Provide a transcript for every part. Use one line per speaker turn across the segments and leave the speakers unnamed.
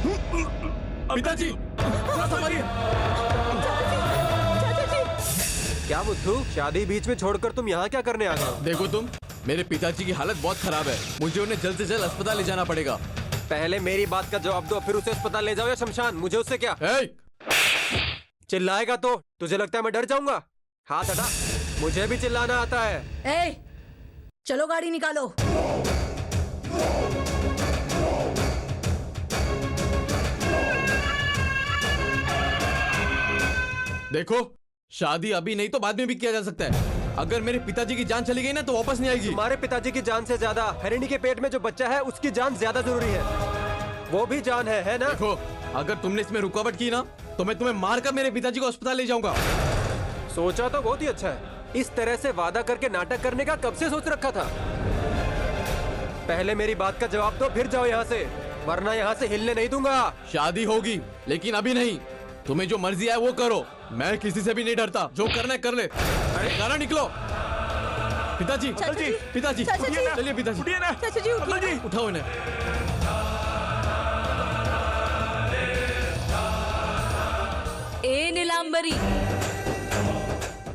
पिताजी थोड़ा संभालिए।
क्या मुत्थू, शादी बीच में छोड़कर तुम यहाँ क्या करने आ गए हो?
देखो तुम, मेरे पिताजी की हालत बहुत खराब है, मुझे उन्हें जल्द से जल्द अस्पताल ले जाना पड़ेगा।
पहले मेरी बात का जवाब दो, फिर उसे अस्पताल ले जाओ या शमशान, मुझे उससे क्या? चिल्लाएगा तो तुझे लगता है मैं डर जाऊंगा? हाथ हटा, मुझे भी चिल्लाना आता है।
चलो गाड़ी निकालो।
देखो, शादी अभी नहीं तो बाद में भी किया जा सकता है। अगर मेरे पिताजी की जान चली गई ना तो वापस नहीं आएगी।
तुम्हारे पिताजी की जान से ज्यादा हरिणी के पेट में जो बच्चा है उसकी जान ज्यादा जरूरी है। वो भी जान है ना?
देखो, अगर तुमने इसमें रुकावट की ना तो मैं तुम्हें मारकर मेरे पिताजी को अस्पताल ले जाऊंगा।
सोचा तो बहुत ही अच्छा है, इस तरह से वादा करके नाटक करने का कब से सोच रखा था। पहले मेरी बात का जवाब दो, फिर जाओ यहाँ से, वरना यहाँ से हिलने नहीं दूंगा।
शादी होगी लेकिन अभी नहीं। तुम्हें जो मर्जी है वो करो, मैं किसी से भी नहीं डरता। जो करना है कर ले। अरे गाना निकलो। पिताजी, पिताजी, चलिए पिताजी, उठाओ इन्हें।
ए नीलांबरी,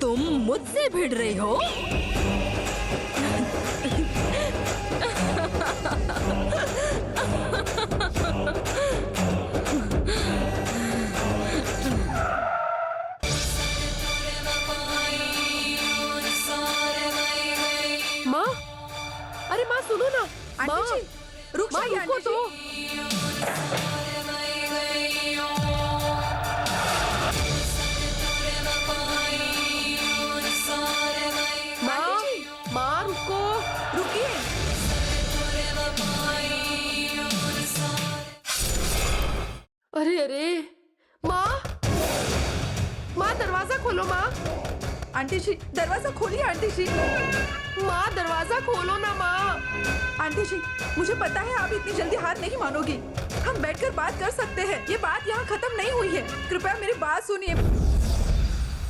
तुम मुझसे भिड़ रही हो?
माँ, अरे माँ सुनो ना। माँ,
रुको तो।
माँ रुको, रुकिए। अरे अरे माँ, माँ दरवाजा खोलो। माँ, आंटी जी दरवाजा खोलिए। आंटी जी, माँ दरवाजा खोलो ना। माँ, आंटी जी मुझे पता है आप इतनी जल्दी हार नहीं मानोगी। हम बैठकर बात कर सकते हैं, ये बात यहाँ खत्म नहीं हुई है। कृपया मेरी बात सुनिए।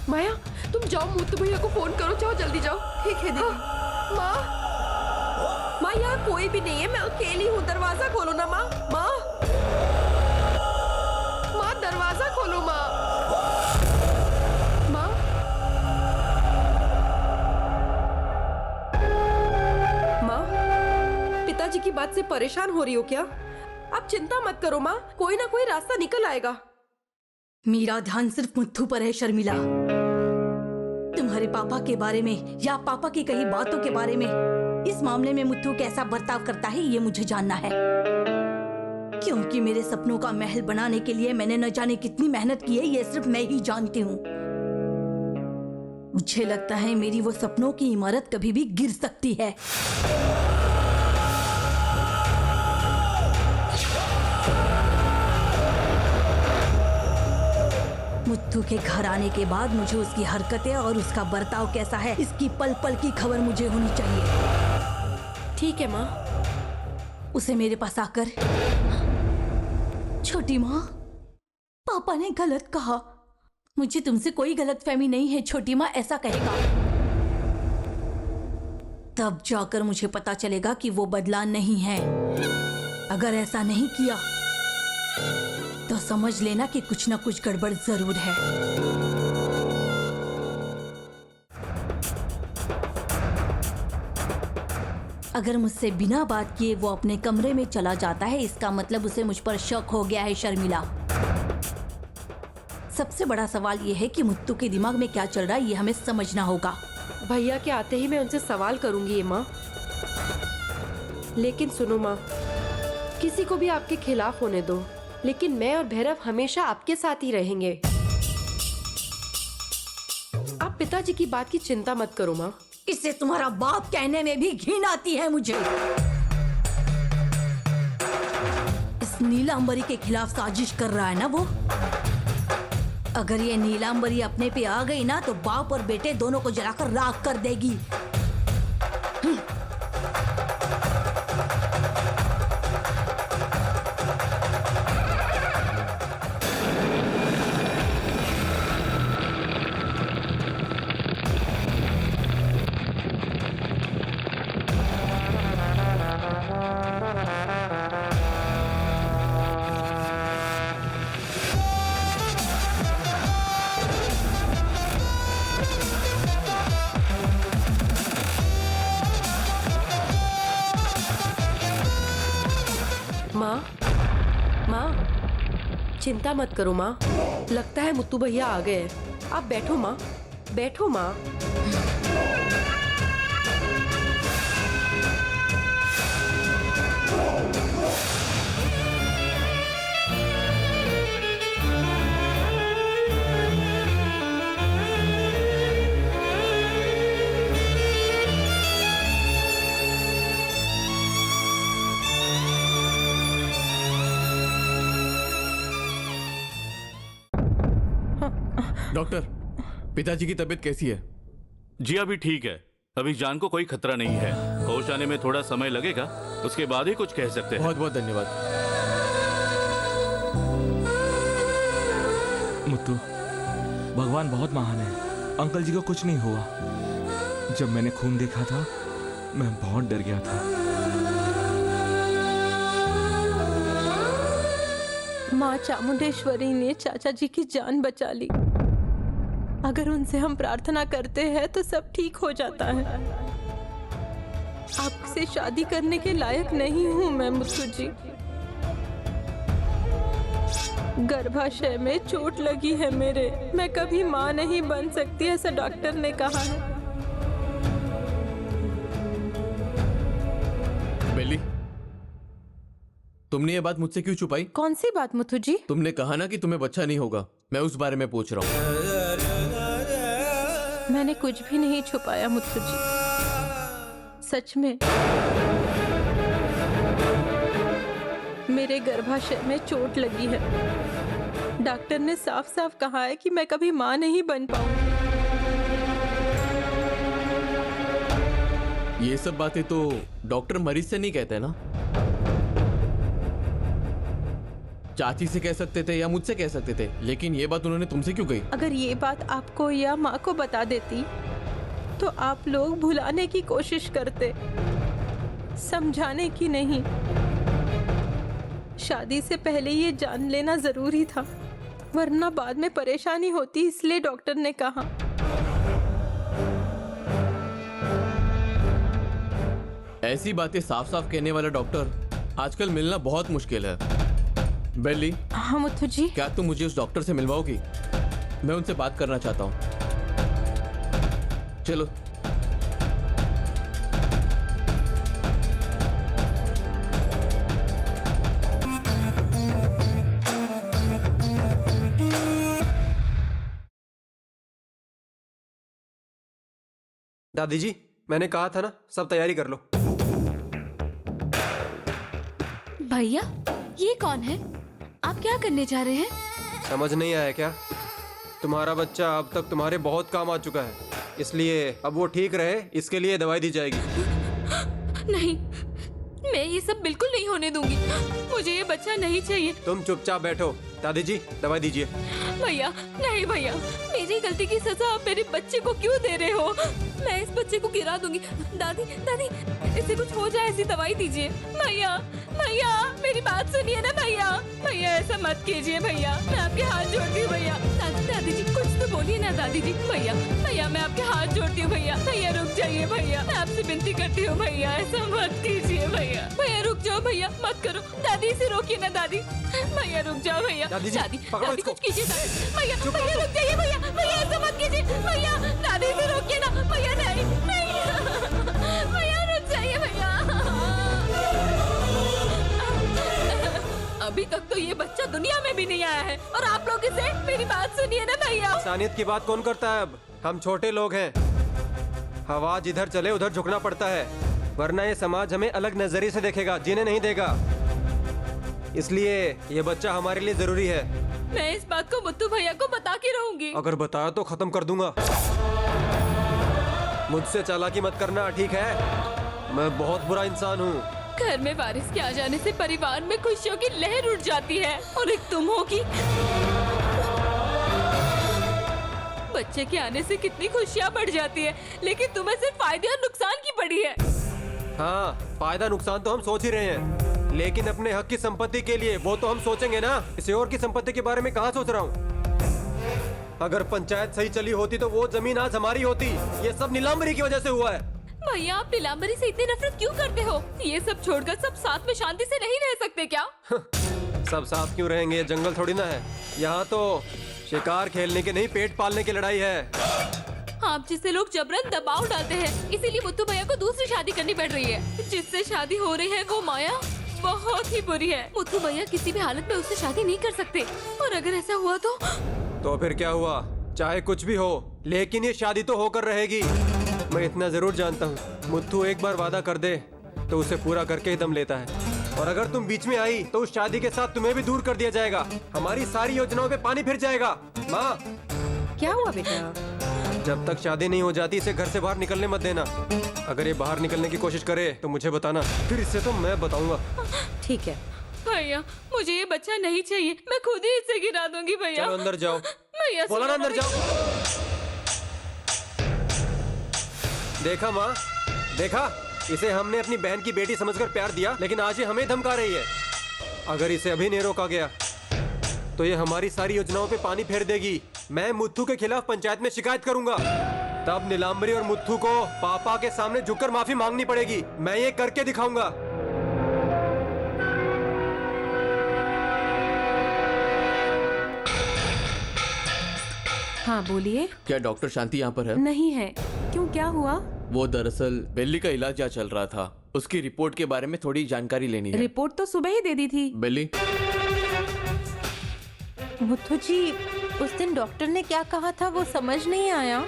माया, तुम जाओ मुत्तू भैया को फोन करो, जाओ जल्दी जाओ। ठीक है दीदी। माँ, माँ यहाँ कोई भी नहीं है, मैं अकेली हूँ। दरवाजा खोलो ना माँ। माँ, माँ दरवाजा खोलो। माँ, माँ, माँ, पिताजी की बात से परेशान हो रही हो क्या? आप चिंता मत करो माँ, कोई ना कोई रास्ता निकल आएगा।
मेरा ध्यान सिर्फ मुत्थू पर है शर्मिला। तुम्हारे पापा के बारे में या पापा की कही बातों के बारे में, इस मामले में मुत्थू कैसा बर्ताव करता है ये मुझे जानना है। क्योंकि मेरे सपनों का महल बनाने के लिए मैंने न जाने कितनी मेहनत की है, ये सिर्फ मैं ही जानती हूँ। मुझे लगता है मेरी वो सपनों की इमारत कभी भी गिर सकती है। मुत्थू के घर आने के बाद मुझे उसकी हरकतें और उसका बर्ताव कैसा है, इसकी पल पल की खबर मुझे होनी चाहिए।
ठीक है माँ।
उसे मेरे पास आकर, छोटी माँ, पापा ने गलत कहा। मुझे तुमसे कोई गलतफहमी नहीं है, छोटी माँ ऐसा कहेगा। तब जाकर मुझे पता चलेगा कि वो बदला नहीं है। अगर ऐसा नहीं किया तो समझ लेना कि कुछ ना कुछ गड़बड़ जरूर है। अगर मुझसे बिना बात किए वो अपने कमरे में चला जाता है, इसका मतलब उसे मुझ पर शक हो गया है शर्मिला। सबसे बड़ा सवाल ये है कि मुत्तू के दिमाग में क्या चल रहा है, ये हमें समझना होगा।
भैया के आते ही मैं उनसे सवाल करूंगी ये माँ। लेकिन सुनो माँ, किसी को भी आपके खिलाफ होने दो, लेकिन मैं और भैरव हमेशा आपके साथ ही रहेंगे। आप पिताजी की बात की चिंता मत करो माँ।
इससे तुम्हारा बाप कहने में भी घिन आती है मुझे। इस नीलांबरी के खिलाफ साजिश कर रहा है ना वो। अगर ये नीलांबरी अपने पे आ गई ना तो बाप और बेटे दोनों को जलाकर राख कर देगी।
माँ चिंता मत करो माँ, लगता है मुत्तू भैया आ गए हैं। आप बैठो माँ, बैठो माँ।
डॉक्टर, पिताजी की तबीयत कैसी है?
जी अभी ठीक है, अभी जान को कोई खतरा नहीं है। होश आने में थोड़ा समय लगेगा, उसके बाद ही कुछ कह सकते हैं।
बहुत बहुत धन्यवाद।
मुत्तू, भगवान बहुत महान है। अंकल जी को कुछ नहीं हुआ। जब मैंने खून देखा था मैं बहुत डर गया था।
माँ चामुंडेश्वरी ने चाचा जी की जान बचा ली। अगर उनसे हम प्रार्थना करते हैं तो सब ठीक हो जाता है। आपसे शादी करने के लायक नहीं हूँ मैं मुत्तू जी। गर्भाशय में चोट लगी है मेरे, मैं कभी माँ नहीं बन सकती, ऐसा डॉक्टर ने कहा है।
बेली, तुमने ये बात मुझसे क्यों छुपाई?
कौन सी बात मुत्तू जी?
तुमने कहा ना कि तुम्हें बच्चा नहीं होगा, मैं उस बारे में पूछ रहा हूँ।
मैंने कुछ भी नहीं छुपाया मुत्तू जी, सच में। मेरे गर्भाशय में चोट लगी है। डॉक्टर ने साफ साफ कहा है कि मैं कभी माँ नहीं बन पाऊंगी।
ये सब बातें तो डॉक्टर मरीज से नहीं कहते ना। चाची से कह सकते थे या मुझसे कह सकते थे, लेकिन ये बात उन्होंने तुमसे क्यों कही?
अगर ये बात आपको या माँ को बता देती तो आप लोग भुलाने की कोशिश करते, समझाने की नहीं। शादी से पहले ये जान लेना जरूरी था, वरना बाद में परेशानी होती, इसलिए डॉक्टर ने कहा।
ऐसी बातें साफ साफ कहने वाला डॉक्टर आजकल मिलना बहुत मुश्किल है। बेली,
हाँ मुत्तू जी।
क्या तुम मुझे उस डॉक्टर से मिलवाओगी? मैं उनसे बात करना चाहता हूँ। चलो।
दादी जी, मैंने कहा था ना, सब तैयारी कर लो।
भैया, ये कौन है? आप क्या करने जा रहे हैं?
समझ नहीं आया क्या? तुम्हारा बच्चा अब तक तुम्हारे बहुत काम आ चुका है, इसलिए अब वो ठीक रहे, इसके लिए दवाई दी जाएगी।
नहीं, मैं ये सब बिल्कुल नहीं होने दूंगी। मुझे ये बच्चा नहीं चाहिए।
तुम चुपचाप बैठो। दादी जी, दवाई दीजिए।
भैया, नहीं भैया, मेरी गलती की सजा आप मेरे बच्चे को क्यों दे रहे हो? मैं इस बच्चे को गिरा दूंगी। दादी, दादी, इसे कुछ हो जाए, ऐसी दवाई दीजिए। भैया, भैया, मेरी बात सुनिए ना भैया। भैया, ऐसा मत कीजिए भैया, मैं आपके हाथ जोड़ती हूँ भैया। दादी जी, कुछ तो बोलिए ना दादी जी। भैया, भैया, मैं आपके हाथ जोड़ती हूँ भैया। भैया, रुक जाइए भैया, मैं आपसे विनती करती हूँ भैया, ऐसा मत कीजिए भैया। भैया, रुक जाओ भैया, मत करो। दादी, इसे रोकिए ना दादी। भैया, रुक जाओ भैया।
दादी जी,
दादी,
पकड़ो
दादी,
इसको।
कुछ कीजिए दादी। भैया, भैया, रुक जाइए भैया। भैया, ऐसा मत कीजिए भैया। दादी, इसे रोकिए ना भैया। नहीं, नहीं, भैया, रुक जाइए भैया। अभी तक तो ये बच्चा दुनिया में भी नहीं आया है और आप लोग इसे, मेरी बात सुनिए ना भैया।
इंसानियत की बात कौन करता है? अब हम छोटे लोग हैं, हवा जिधर चले उधर झुकना पड़ता है, वरना ये समाज हमें अलग नजरिए से देखेगा, जीने नहीं देगा। इसलिए ये बच्चा हमारे लिए जरूरी है।
मैं इस बात को मुत्तू भैया को बता के रहूंगी।
अगर बताया तो खत्म कर दूंगा। मुझसे चालाकी मत करना, ठीक है? मैं बहुत बुरा इंसान हूँ।
घर में वारिस के आ जाने से परिवार में खुशियों की लहर उठ जाती है और एक तुम हो कि बच्चे के आने से कितनी खुशियाँ बढ़ जाती है, लेकिन तुम्हें सिर्फ फायदे और नुकसान की पड़ी है।
हाँ, फायदा नुकसान तो हम सोच ही रहे हैं, लेकिन अपने हक की संपत्ति के लिए वो तो हम सोचेंगे ना। किसी और की संपत्ति के बारे में कहाँ सोच रहा हूँ? अगर पंचायत सही चली होती तो वो जमीन आज हमारी होती। ये सब नीलांबरी की वजह से हुआ है।
भैया, आप नीलांबरी से इतनी नफरत क्यों करते हो? ये सब छोड़कर सब साथ में शांति से नहीं रह सकते क्या?
सब साफ क्यों रहेंगे? जंगल थोड़ी ना है। यहाँ तो शिकार खेलने के नहीं, पेट पालने की लड़ाई है।
आप जिससे लोग जबरन दबाव डालते हैं, इसीलिए मुत्तू भैया को दूसरी शादी करनी पड़ रही है। जिससे शादी हो रही है वो माया बहुत ही बुरी है। मुत्तू भैया किसी भी हालत में उससे शादी नहीं कर सकते, और अगर ऐसा हुआ तो
फिर क्या हुआ? चाहे कुछ भी हो, लेकिन ये शादी तो होकर रहेगी। मैं इतना जरूर जानता हूँ, मुत्तू एक बार वादा कर दे तो उसे पूरा करके ही दम लेता है। और अगर तुम बीच में आई तो उस शादी के साथ तुम्हें भी दूर कर दिया जाएगा। हमारी सारी योजनाओं पे पानी फिर जाएगा। माँ,
क्या हुआ बेटा?
जब तक शादी नहीं हो जाती इसे घर से बाहर निकलने मत देना। अगर ये बाहर निकलने की कोशिश करे तो मुझे बताना, फिर इससे तो मैं बताऊंगा।
ठीक है
भैया, मुझे ये बच्चा नहीं चाहिए। मैं खुद ही इसे गिरा दूंगी भैया।
चलो अंदर जाओ।
भैया
बोला ना अंदर जाओ। देखा माँ, देखा, इसे हमने अपनी बहन की बेटी समझकर प्यार दिया, लेकिन आज ये हमें धमका रही है। अगर इसे अभी नहीं रोका गया तो ये हमारी सारी योजनाओं पे पानी फेर देगी। मैं मुत्थू के खिलाफ पंचायत में शिकायत करूंगा। तब नीलांबरी और मुत्थू को पापा के सामने झुककर माफी मांगनी पड़ेगी। मैं ये करके दिखाऊंगा।
हाँ बोलिए।
क्या डॉक्टर शांति यहाँ पर है?
नहीं है। क्यों, क्या हुआ?
वो दरअसल बेली का इलाज यहाँ चल रहा था, उसकी रिपोर्ट के बारे में थोड़ी जानकारी लेनी है।
रिपोर्ट तो सुबह ही दे दी थी।
बेली,
मुत्थू जी, उस दिन डॉक्टर ने क्या कहा था वो समझ नहीं आया।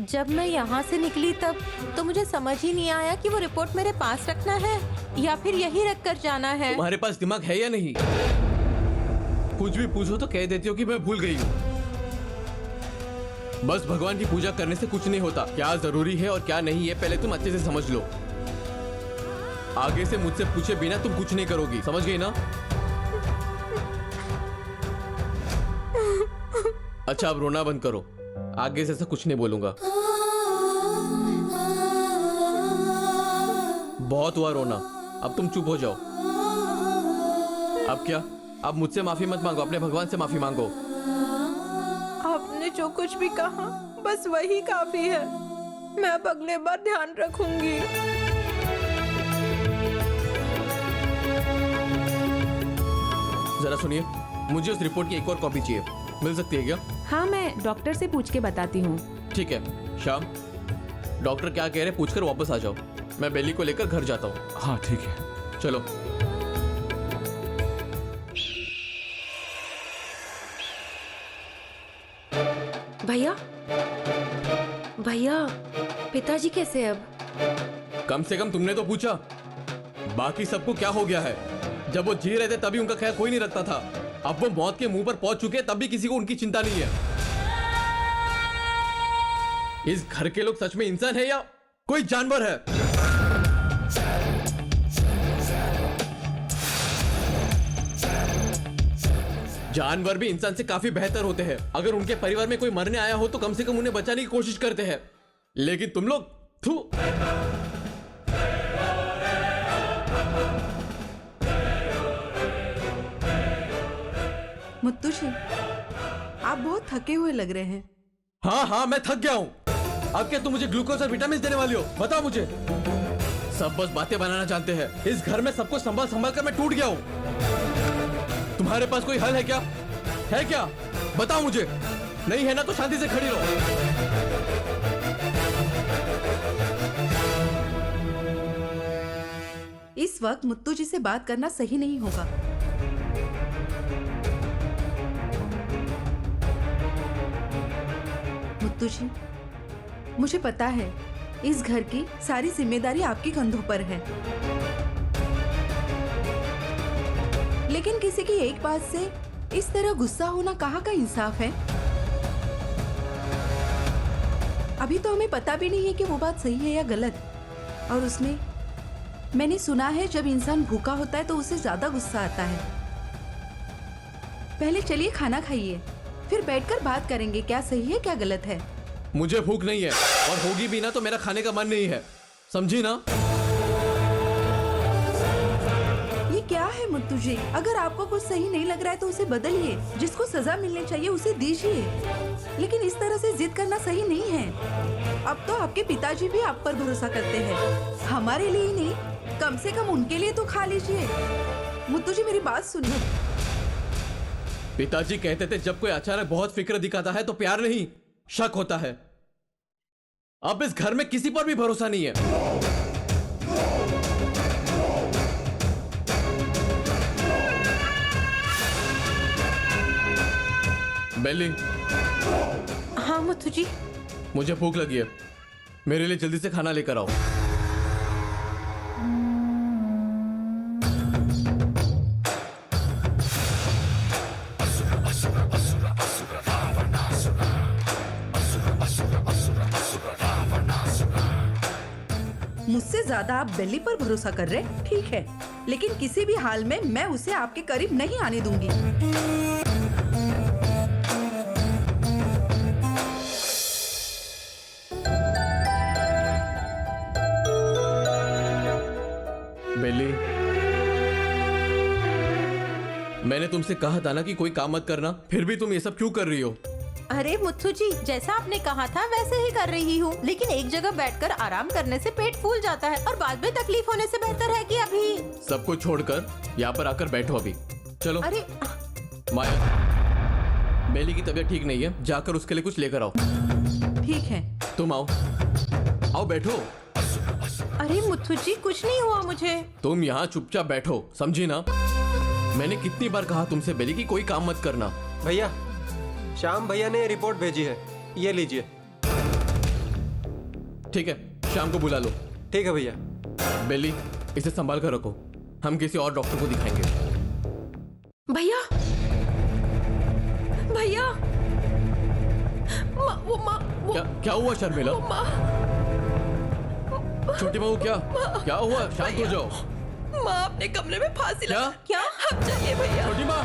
जब मैं यहाँ से निकली तब तो मुझे समझ ही नहीं आया कि वो रिपोर्ट मेरे पास रखना है या फिर यही रख कर जाना है।
तुम्हारे पास दिमाग है या नहीं? कुछ भी पूछो तो कह देती हो कि मैं भूल गई हूँ। बस भगवान की पूजा करने से कुछ नहीं होता। क्या जरूरी है और क्या नहीं है पहले तुम अच्छे से समझ लो। आगे से मुझसे पूछे बिना तुम कुछ नहीं करोगी, समझ गई ना? अच्छा, अब रोना बंद करो। आगे से ऐसा कुछ नहीं बोलूंगा। बहुत हुआ रोना, अब तुम चुप हो जाओ। अब क्या? अब मुझसे माफी मत मांगो, अपने भगवान से माफी मांगो।
आपने जो कुछ भी कहा बस वही काफी है। मैं अब अगले बार ध्यान रखूंगी।
जरा सुनिए, मुझे उस रिपोर्ट की एक और कॉपी चाहिए। मिल सकती है क्या?
हाँ, मैं डॉक्टर से पूछ के बताती हूँ।
ठीक है। श्याम, डॉक्टर क्या कह रहे हैं पूछकर वापस आ जाओ। मैं बेली को लेकर घर जाता हूँ।
हाँ ठीक है।
चलो।
भैया, भैया, पिताजी कैसे अब?
कम से कम तुमने तो पूछा। बाकी सबको क्या हो गया है? जब वो जी रहे थे तभी उनका ख्याल कोई नहीं रखता था। अब वो मौत के मुंह पर पहुंच चुके हैं तब भी किसी को उनकी चिंता नहीं है। इस घर के लोग सच में इंसान है या कोई जानवर है? जानवर भी इंसान से काफी बेहतर होते हैं। अगर उनके परिवार में कोई मरने आया हो तो कम से कम उन्हें बचाने की कोशिश करते हैं। लेकिन तुम लोग थू।
मुत्तू जी, आप बहुत थके हुए लग रहे हैं।
हाँ हाँ, मैं थक गया हूँ। अब क्या तुम मुझे ग्लूकोज और विटामिन देने वाली हो? बताओ मुझे। सब बस बातें बनाना जानते हैं। इस घर में सबको संभाल संभाल कर मैं टूट गया हूँ। तुम्हारे पास कोई हल है क्या? है क्या? बताओ मुझे। नहीं है ना तो शांति से खड़ी रहो।
इस वक्त मुत्तू जी से बात करना सही नहीं होगा। मुत्तू जी, मुझे पता है इस घर की सारी जिम्मेदारी आपके कंधों पर है, लेकिन किसी की एक बात से इस तरह गुस्सा होना कहाँ का इंसाफ है? अभी तो हमें पता भी नहीं है कि वो बात सही है या गलत। और उसमें मैंने सुना है जब इंसान भूखा होता है तो उसे ज्यादा गुस्सा आता है। पहले चलिए खाना खाइए, फिर बैठकर बात करेंगे क्या सही है क्या गलत है।
मुझे भूख नहीं है और होगी भी ना तो मेरा खाने का मन नहीं है, समझी ना?
ये क्या है मुत्तू जी? अगर आपको कुछ सही नहीं लग रहा है तो उसे बदलिए। जिसको सजा मिलनी चाहिए उसे दीजिए, लेकिन इस तरह से जिद करना सही नहीं है। अब तो आपके पिताजी भी आप पर भरोसा करते हैं। हमारे लिए नहीं, कम से कम उनके लिए तो खा लीजिए। मुत्तू जी मेरी बात सुनिए।
पिताजी कहते थे जब कोई अचानक बहुत फिक्र दिखाता है तो प्यार नहीं शक होता है। अब इस घर में किसी पर भी भरोसा नहीं है। बेली,
हाँ मुथु जी।
मुझे भूख लगी है, मेरे लिए जल्दी से खाना लेकर आओ।
मुझसे ज्यादा आप बेली पर भरोसा कर रहे, ठीक है, लेकिन किसी भी हाल में मैं उसे आपके करीब नहीं आने दूंगी।
बेली, मैंने तुमसे कहा था ना कि कोई काम मत करना, फिर भी तुम ये सब क्यों कर रही हो?
अरे मुथु जी, जैसा आपने कहा था वैसे ही कर रही हूँ, लेकिन एक जगह बैठकर आराम करने से पेट फूल जाता है और बाद में तकलीफ होने से बेहतर है कि अभी
सब कुछ छोड़कर यहाँ पर आकर बैठो अभी। चलो।
अरे
माया, बेली की तबीयत ठीक नहीं है, जाकर उसके लिए कुछ लेकर आओ।
ठीक है।
तुम आओ, आओ बैठो।
अरे मुथु जी, कुछ नहीं हुआ मुझे।
तुम यहाँ चुपचाप बैठो, समझी ना? मैंने कितनी बार कहा तुमसे बेली की कोई काम मत करना।
भैया, श्याम भैया ने रिपोर्ट भेजी है, ये लीजिए।
ठीक है, शाम को बुला लो।
ठीक है भैया।
बेली, इसे संभाल कर रखो, हम किसी और डॉक्टर को दिखाएंगे।
भैया, भैया, वो
क्या हुआ शर्मिला? छोटी बहू, क्या हुआ? शांत हो जाओ।
माँ अपने कमरे में फांसी लगा।
क्या?
हम चलिए भैया।
छोटी माँ,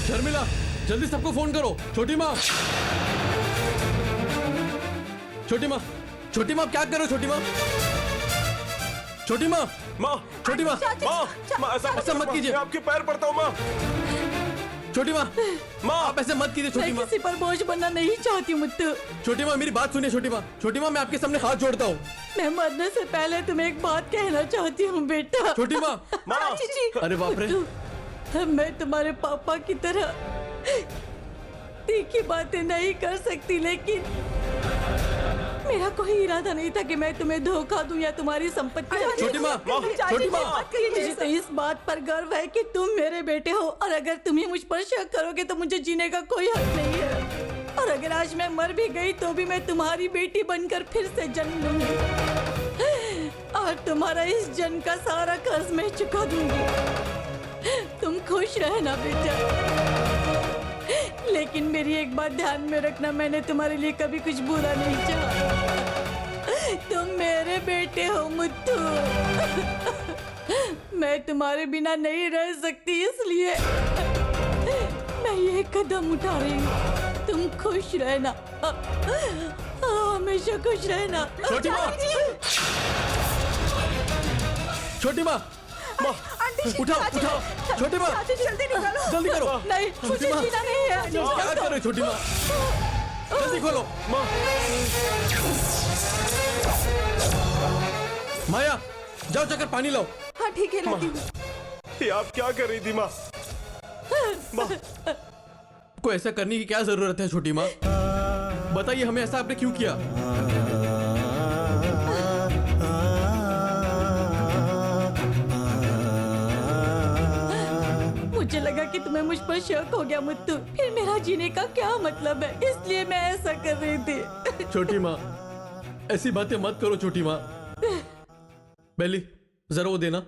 शर्मिला, जल्दी सबको फोन करो। छोटी माँ, छोटी माँ, छोटी माँ, क्या करो? छोटी माँ, छोटी माँ,
माँ,
छोटी माँ,
माँ,
ऐसा मत कीजिए।
मैं आपके पैर पड़ता हूँ माँ।
छोटी माँ, आप ऐसे मत कीजिए। छोटी माँ,
किसी पर बोझ बनना नहीं चाहती मुत्तू।
छोटी माँ, मेरी बात सुनिए। छोटी माँ, छोटी माँ, मैं आपके सामने हाथ जोड़ता हूँ।
मैं मरने से पहले तुम्हें एक बात कहना चाहती हूँ बेटा।
छोटी माँ, अरे बाप रे,
मैं तुम्हारे पापा की तरह तीखी बातें नहीं कर सकती, लेकिन मेरा कोई इरादा नहीं था कि मैं तुम्हें धोखा दूं या तुम्हारी संपत्ति।
छोटी माँ, छोटी माँ,
मुझे तो इस बात पर गर्व है कि तुम मेरे बेटे हो, और अगर तुम ही मुझ पर शक करोगे तो मुझे जीने का कोई हक नहीं है। और अगर आज मैं मर भी गई तो भी मैं तुम्हारी बेटी बनकर फिर से जन्म लूंगी और तुम्हारा इस जन्म का सारा कर्ज मैं चुका दूंगी। तुम खुश रहना बेटा, लेकिन मेरी एक बात ध्यान में रखना, मैंने तुम्हारे लिए कभी कुछ बुरा नहीं चाहा। तुम मेरे बेटे हो मुत्तू। मैं तुम्हारे बिना नहीं रह सकती, इसलिए मैं ये कदम उठा रही हूँ। तुम खुश रहना, हमेशा खुश रहना।
छोटी माँ, छोटी माँ, उठाओ, उठाओ, छोटी माँ,
जल्दी निकालो।
जल्दी करो।
नहीं, मुझे
माँ,
जीना नहीं है।
क्या कर रहे हो छोटी माँ? जल्दी खोलो। माँ, माया, जाओ जाकर पानी लाओ।
हाँ ठीक है, लाती हूँ।
ये आप क्या कर रही थी माँ?
को ऐसा करने की क्या जरूरत है छोटी माँ? बताइए, हमें ऐसा आपने क्यों किया?
मुझे लगा कि तुम्हें मुझ पर शक हो गया मुत्तू, फिर मेरा जीने का क्या मतलब है, इसलिए मैं ऐसा कर रही थी।
छोटी माँ, ऐसी बातें मत करो छोटी माँ। बेली, जरा वो देना।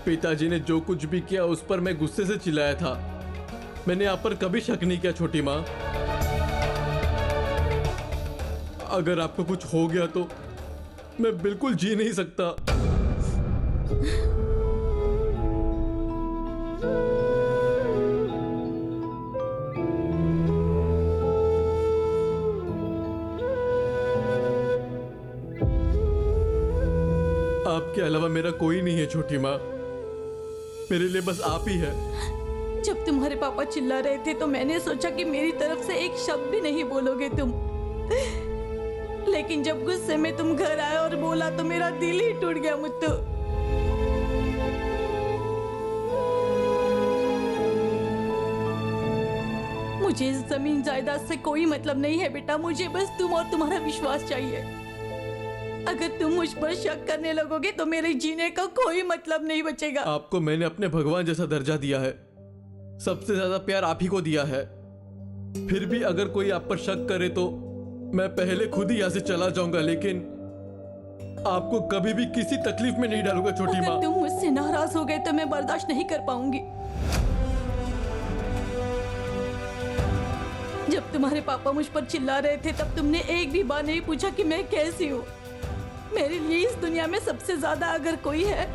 पिताजी ने जो कुछ भी किया उस पर मैं गुस्से से चिल्लाया था। मैंने आप पर कभी शक नहीं किया छोटी माँ। अगर आपको कुछ हो गया तो मैं बिल्कुल जी नहीं सकता। आपके अलावा मेरा कोई नहीं है छोटी माँ, मेरे लिए बस आप ही है।
जब तुम्हारे पापा चिल्ला रहे थे तो मैंने सोचा कि मेरी तरफ से एक शब्द भी नहीं बोलोगे तुम, लेकिन जब गुस्से में तुम घर आए और बोला तो मेरा दिल ही टूट गया मुत्तू। मुझे इस जमीन जायदाद से कोई मतलब नहीं है बेटा, मुझे बस तुम और तुम्हारा विश्वास चाहिए। अगर तुम मुझ पर शक करने लगोगे तो मेरे जीने का कोई मतलब नहीं बचेगा।
आपको मैंने अपने भगवान जैसा दर्जा दिया है, सबसे ज्यादा प्यार आप ही को दिया है। फिर भी अगर कोई आप पर शक करे तो मैं पहले खुद ही यहाँ से चला जाऊंगा, लेकिन आपको कभी भी किसी तकलीफ में नहीं डालूंगा छोटी
अगर
माँ।
तुम मुझसे नाराज हो गए तो मैं बर्दाश्त नहीं कर पाऊंगी। जब तुम्हारे पापा मुझ पर चिल्ला रहे थे तब तुमने एक भी बार नहीं पूछा कि मैं कैसी हूँ। मेरे लिए इस दुनिया में सबसे ज्यादा अगर कोई है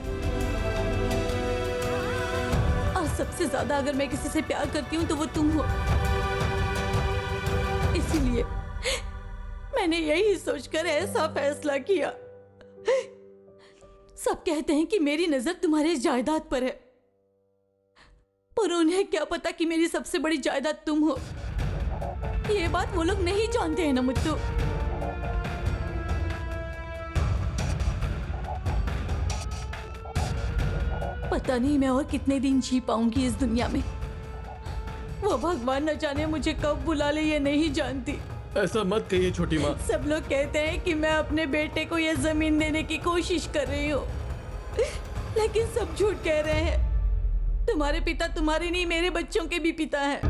और सबसे ज्यादा अगर मैं किसी से प्यार करती हूँ तो वो तुम हो। इसीलिए मैंने यही सोचकर ऐसा फैसला किया। सब कहते हैं कि मेरी नजर तुम्हारे जायदाद पर है, पर उन्हें क्या पता कि मेरी सबसे बड़ी जायदाद तुम हो। ये बात वो लोग नहीं जानते हैं ना मुत्तू। पता नहीं मैं और कितने दिन जी पाऊंगी इस दुनिया में। वो भगवान न जाने मुझे कब बुला ले, ये नहीं जानती।
ऐसा मत कहिए छोटी माँ।
सब लोग कहते हैं कि मैं अपने बेटे को ये जमीन देने की कोशिश कर रही हूँ, लेकिन सब झूठ कह रहे हैं। तुम्हारे पिता तुम्हारे नहीं मेरे बच्चों के भी पिता हैं।